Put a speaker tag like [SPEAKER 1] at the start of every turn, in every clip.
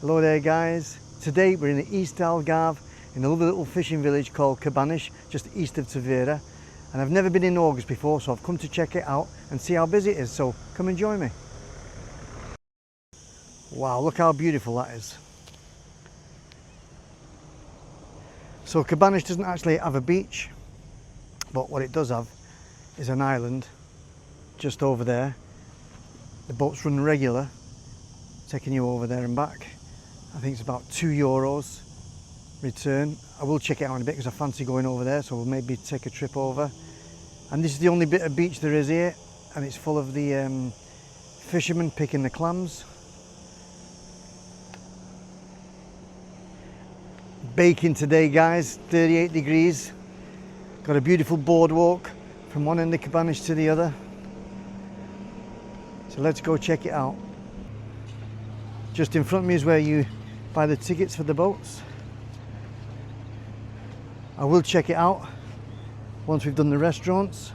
[SPEAKER 1] Hello there guys. Today we're in the East Algarve in a lovely little fishing village called Cabanas, just east of Tavira. And I've never been in August before, so I've come to check it out and see how busy it is, so come and join me. Wow, look how beautiful that is. So Cabanas doesn't actually have a beach, but what it does have is an island just over there. The boats run regular, taking you over there and back. I think it's about €2 return. I will check it out in a bit because I fancy going over there, so we'll maybe take a trip over. And this is the only bit of beach there is here, and it's full of the fishermen picking the clams. Baking today guys, 38 degrees. Got a beautiful boardwalk from one end of Cabanas to the other. So let's go check it out. Just in front of me is where you buy the tickets for the boats. I will check it out once we've done the restaurants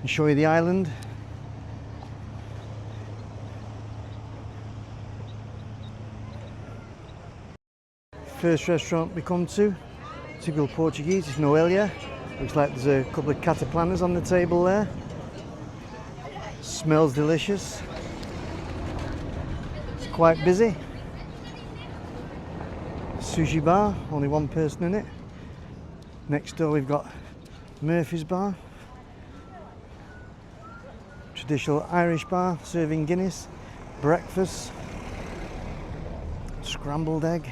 [SPEAKER 1] and show you the island. First restaurant we come to, typical Portuguese, it's Noelia. Looks like there's a couple of cataplanas on the table there. Smells delicious. It's quite busy. Sushi bar, only one person in it. Next door we've got Murphy's bar. Traditional Irish bar, serving Guinness. Breakfast. Scrambled egg.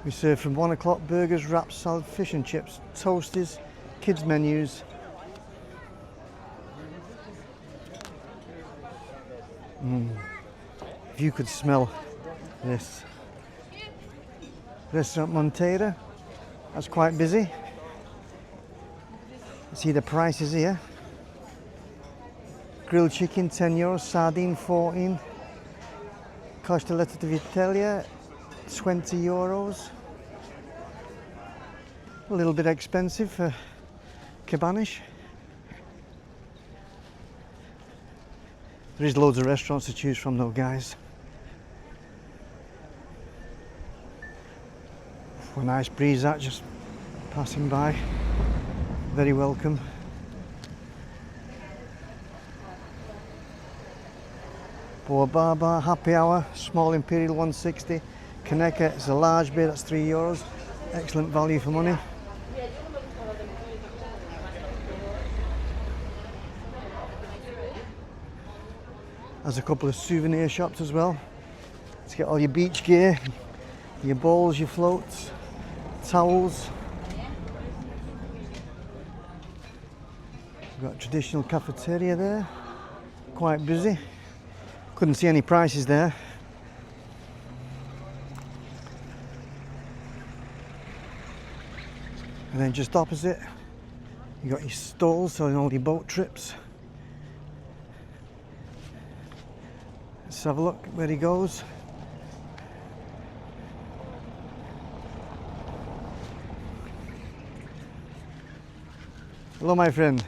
[SPEAKER 1] We serve from 1 o'clock burgers, wraps, salad, fish and chips, toasties, kids menus. If you could smell this. Restaurant Monteiro, that's quite busy. See the prices here. Grilled chicken €10, sardine 14, costeletta di vitellia €20. A little bit expensive for Cabanas. There is loads of restaurants to choose from though guys. A nice breeze that, just passing by. Very welcome. Boa Bar, happy hour, small imperial 160. Kaneka, it's a large beer, that's €3. Excellent value for money. There's a couple of souvenir shops as well to get all your beach gear, your bowls, your floats, towels. We've got a traditional cafeteria there, quite busy. Couldn't see any prices there. And then just opposite, you got your stalls selling all your boat trips. Let's have a look where he goes. Hello my friend.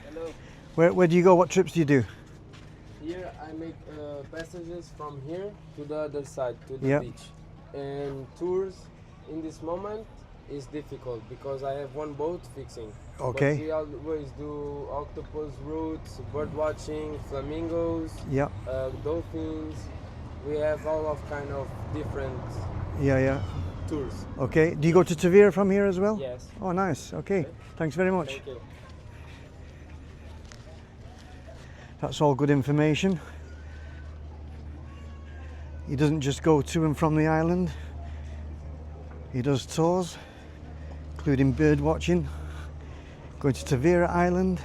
[SPEAKER 2] Hello.
[SPEAKER 1] Where do you go? What trips do you do?
[SPEAKER 2] Here I make passages from here to the other side, to the beach. And tours in this moment is difficult because I have one boat fixing.
[SPEAKER 1] Okay.
[SPEAKER 2] But we always do octopus routes, bird watching, flamingos, dolphins. We have all of kind of different tours.
[SPEAKER 1] Okay. Do you go to Tavira from here as well?
[SPEAKER 2] Yes.
[SPEAKER 1] Oh nice. Okay. Thanks very much.
[SPEAKER 2] Thank you.
[SPEAKER 1] That's all good information. He doesn't just go to and from the island. He does tours, including bird watching, going to Tavira Island.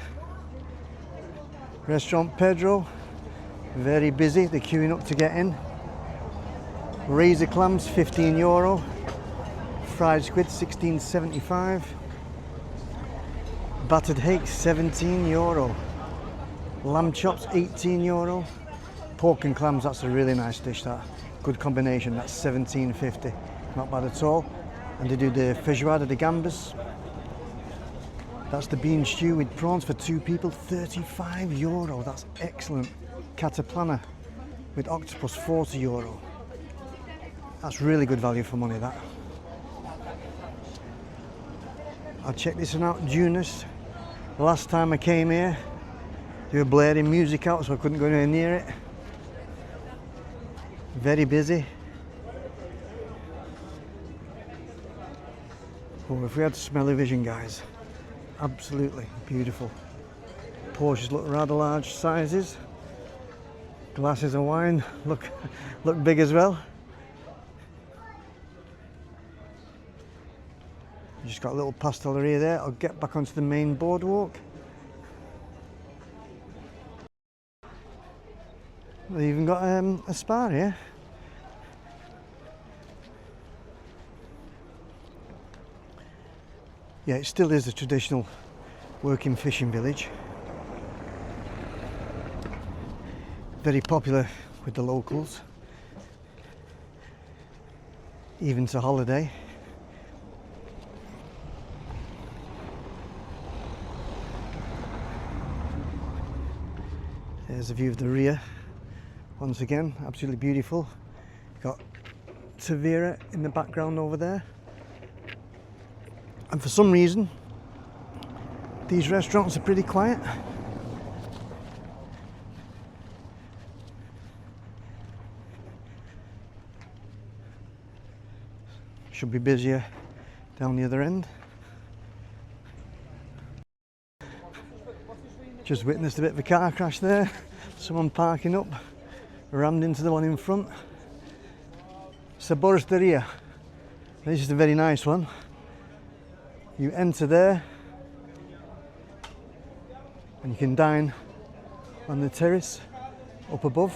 [SPEAKER 1] Restaurant Pedro, very busy, they're queuing up to get in. Razor clams, €15. Fried squid, $16.75. Battered hake, €17. Lamb chops, €18. Pork and clams, that's a really nice dish, that. Good combination, that's $17.50. Not bad at all. And they do the feijoada de gambas. That's the bean stew with prawns for 2 people, €35. That's excellent. Cataplana, with octopus, €40. That's really good value for money, that. I'll check this one out, Junus. Last time I came here, they were blaring music out, so I couldn't go anywhere near it. Very busy. Oh, if we had smell-o-vision, guys, absolutely beautiful. Porsches look rather large sizes. Glasses of wine look big as well. Just got a little pasteleria there. I'll get back onto the main boardwalk. They've even got a spa here. Yeah, it still is a traditional working fishing village. Very popular with the locals, even to holiday. There's a view of the Ria. Once again, absolutely beautiful. Got Tavira in the background over there. And for some reason, these restaurants are pretty quiet. Should be busier down the other end. Just witnessed a bit of a car crash there. Someone parking up, rammed into the one in front. Sabores da Ria. This is a very nice one. You enter there and you can dine on the terrace up above.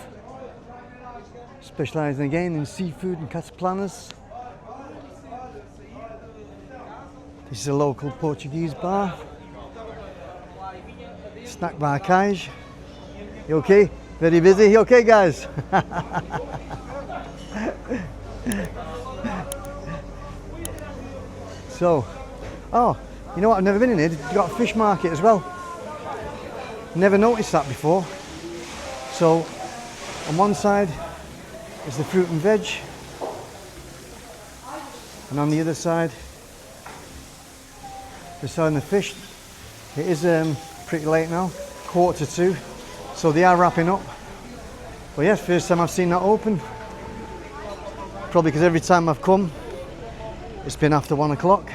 [SPEAKER 1] Specialising again in seafood and cataplanas. This is a local Portuguese bar. Snack bar Kaj. You okay? Very busy? You okay, guys? So, oh, you know what? I've never been in here. You've got a fish market as well. Never noticed that before. So, on one side is the fruit and veg, and on the other side they're selling the fish. It is pretty late now, 1:45, so they are wrapping up. But yes, first time I've seen that open. Probably because every time I've come, it's been after 1 o'clock.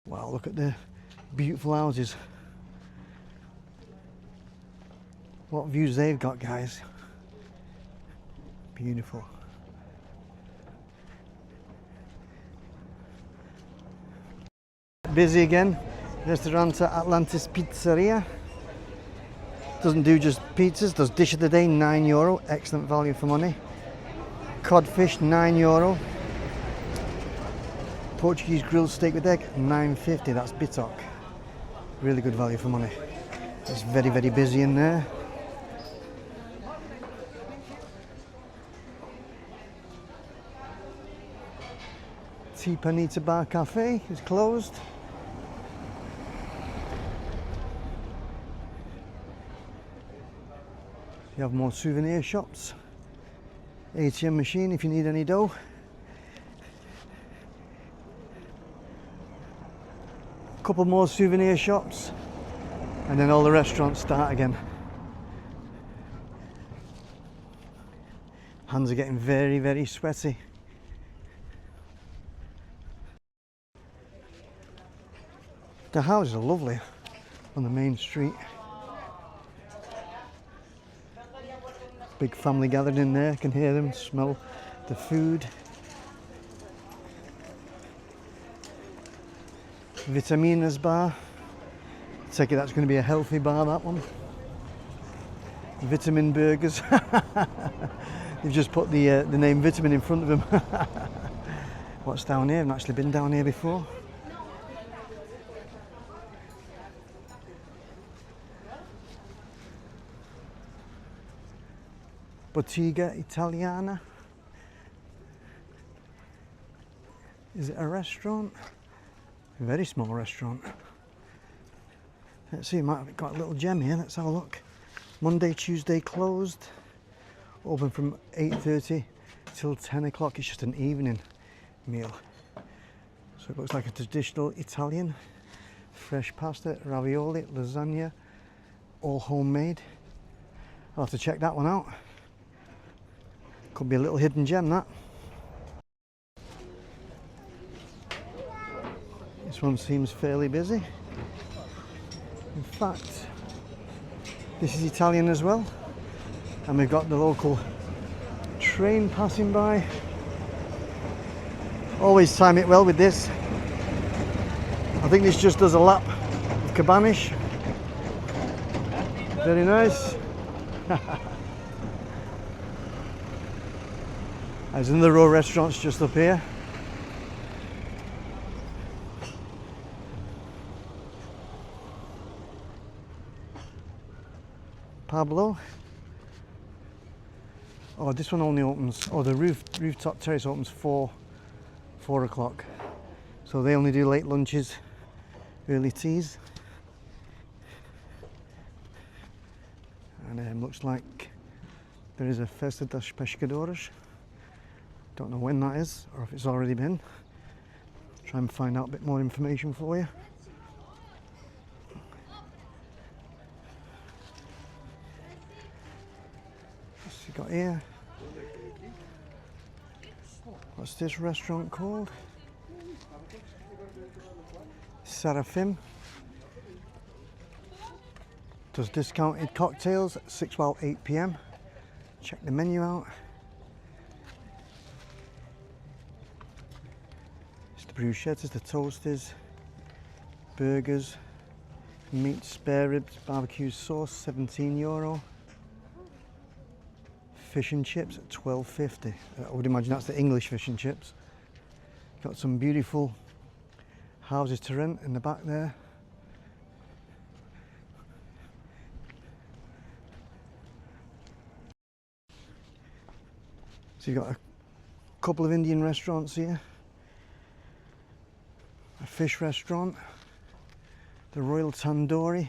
[SPEAKER 1] Wow, look at the beautiful houses. What views they've got, guys. Beautiful. Busy again. Restaurante Atlantis Pizzeria. Doesn't do just pizzas, does dish of the day, €9. Excellent value for money. Codfish, €9. Portuguese grilled steak with egg, $9.50. That's bitok. Really good value for money. It's very, very busy in there. Panita Bar Cafe is closed. You have more souvenir shops. ATM machine if you need any dough. Couple more souvenir shops, and then all the restaurants start again. Hands are getting very, very sweaty. The houses are lovely on the main street. Big family gathered in there, can hear them, smell the food. Vitaminas bar. I take it that's going to be a healthy bar, that one. Vitamin burgers. They've just put the name vitamin in front of them. What's down here? I've not actually been down here before. Bottega Italiana. Is it a restaurant? A very small restaurant. Let's see, might have got a little gem here. Let's have a look. Monday, Tuesday closed. Open from 8:30 till 10 o'clock. It's just an evening meal. So it looks like a traditional Italian. Fresh pasta, ravioli, lasagna, all homemade. I'll have to check that one out. Could be a little hidden gem, that. This one seems fairly busy. In fact, this is Italian as well. And we've got the local train passing by. Always time it well with this. I think this just does a lap of Cabanas. Very nice. There's another row of restaurants just up here. Pablo. Oh, this one only opens, oh, the rooftop terrace opens 4 o'clock. So they only do late lunches, early teas. And looks like there is a Festa dos Pescadores. Don't know when that is, or if it's already been. Try and find out a bit more information for you. What's he got here? What's this restaurant called? Seraphim. Does discounted cocktails at 6 to 8 p.m. Check the menu out. It's the bruschettas, the toasters, burgers, meat, spare ribs, barbecue sauce, €17. Fish and chips at $12.50. I would imagine that's the English fish and chips. Got some beautiful houses to rent in the back there. So you've got a couple of Indian restaurants here. A fish restaurant. The Royal Tandoori.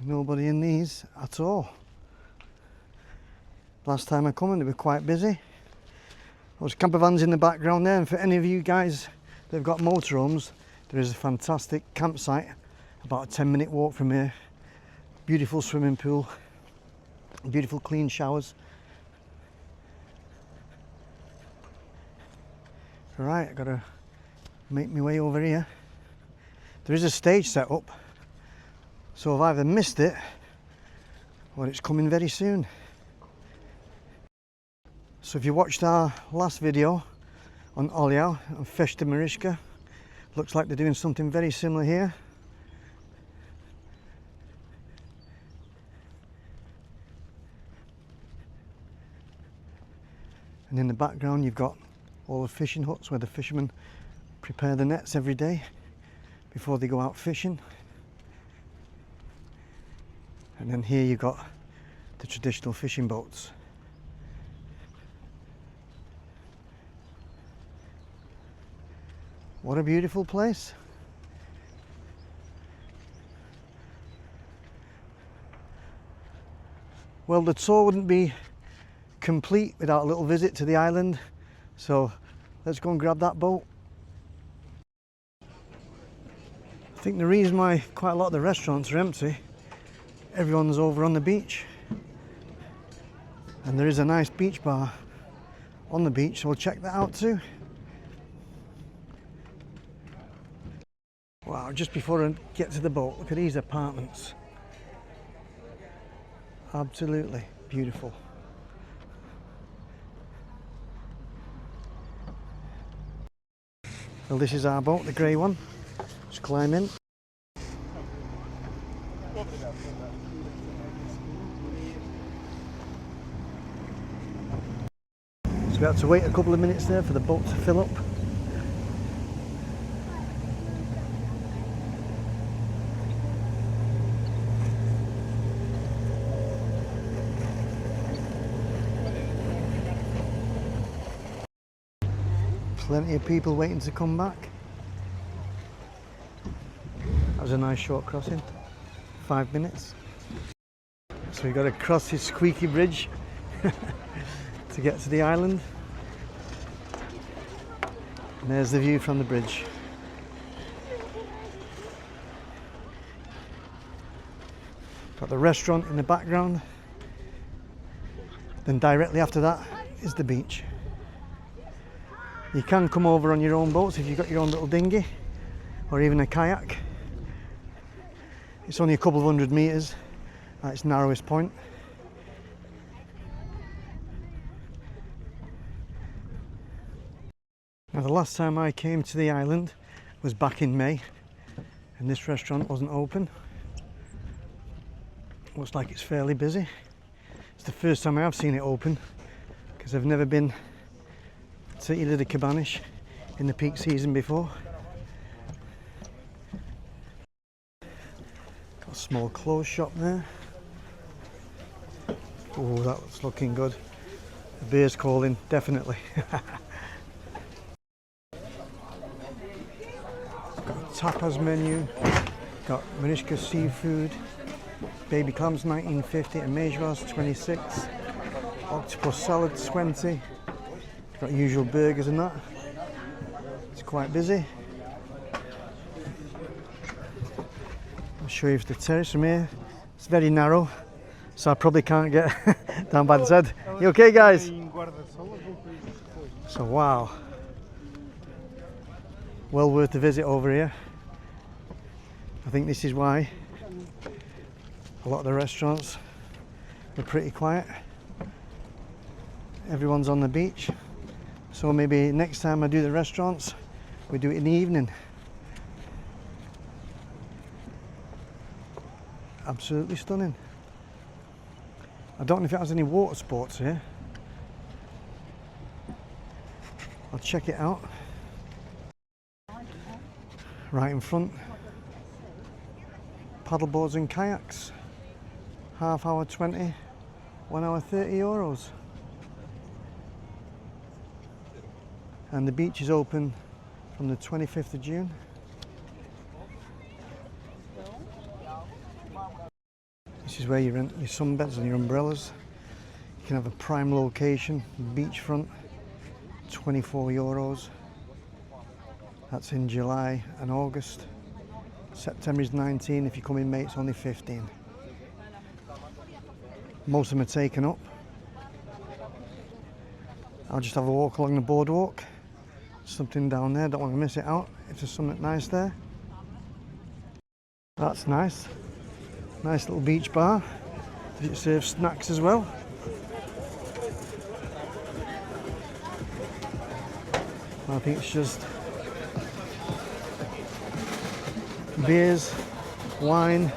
[SPEAKER 1] Nobody in these at all. Last time I come in, they were quite busy. Those camper vans in the background there, and for any of you guys that have got motorhomes, there is a fantastic campsite about a 10-minute walk from here. Beautiful swimming pool, beautiful clean showers. Right, I've got to make my way over here. There is a stage set up, so I've either missed it or it's coming very soon. So if you watched our last video on Oliao and Festa Mariška, looks like they're doing something very similar here. And in the background you've got all the fishing huts where the fishermen prepare the nets every day before they go out fishing. And then here you've got the traditional fishing boats. What a beautiful place. Well, the tour wouldn't be complete without a little visit to the island, so let's go and grab that boat. I think the reason why quite a lot of the restaurants are empty, everyone's over on the beach, and there is a nice beach bar on the beach, so we'll check that out too. Wow, just before I get to the boat, look at these apartments. Absolutely beautiful. Well, this is our boat, the grey one. Just climb in. So we had to wait a couple of minutes there for the boat to fill up. Plenty of people waiting to come back. That was a nice short crossing, 5 minutes. So we've got to cross this squeaky bridge to get to the island. And there's the view from the bridge. Got the restaurant in the background. Then directly after that is the beach. You can come over on your own boats if you've got your own little dinghy or even a kayak. It's only a couple of 100 metres at its narrowest point. Now the last time I came to the island was back in May and this restaurant wasn't open. Looks like it's fairly busy. It's the first time I have seen it open because I've never been to Ilha de Cabanas in the peak season before. Got a small clothes shop there. Oh, that's looking good. The beer's calling, definitely. Got a tapas menu. Got Marisca seafood. Baby clams 19.50, ameijoas 26, octopus salad 20. Got usual burgers and that. It's quite busy. I'll show you the terrace from here. It's very narrow, so I probably can't get down by the side. You okay, guys? So wow, well worth the visit over here. I think this is why a lot of the restaurants are pretty quiet. Everyone's on the beach. So maybe next time I do the restaurants, we do it in the evening. Absolutely stunning. I don't know if it has any water sports here. I'll check it out. Right in front. Paddleboards and kayaks. Half hour 20, 1 hour 30 euros. And the beach is open from the 25th of June. This is where you rent your sunbeds and your umbrellas. You can have a prime location, beachfront, 24 euros. That's in July and August. September is 19, if you come in May it's only 15. Most of them are taken up. I'll just have a walk along the boardwalk. Something down there, don't want to miss it out. If there's something nice there. That's nice. Nice little beach bar. Does it serve snacks as well? I think it's just beers, wine,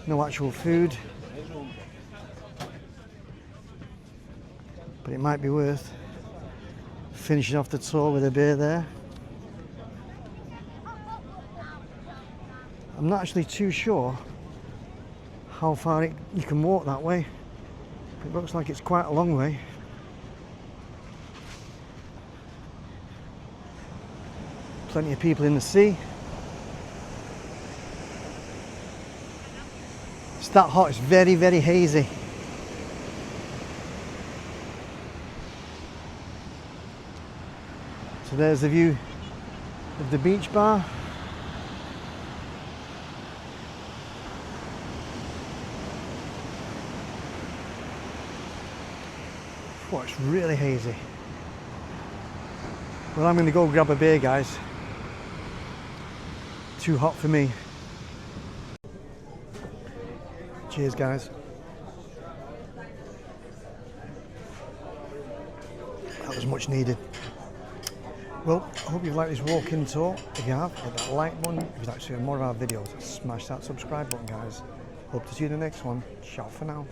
[SPEAKER 1] no actual food. But it might be worth finishing off the tour with a beer there. I'm not actually too sure how far you can walk that way. It looks like it's quite a long way. Plenty of people in the sea. It's that hot, it's very, very hazy. So there's the view of the beach bar. Oh, it's really hazy. Well, I'm going to go grab a beer, guys. Too hot for me. Cheers, guys. That was much needed. Well, I hope you've liked this walk-in tour. If you have, hit that like button. If you'd like to see more of our videos, smash that subscribe button, guys. Hope to see you in the next one. Ciao for now.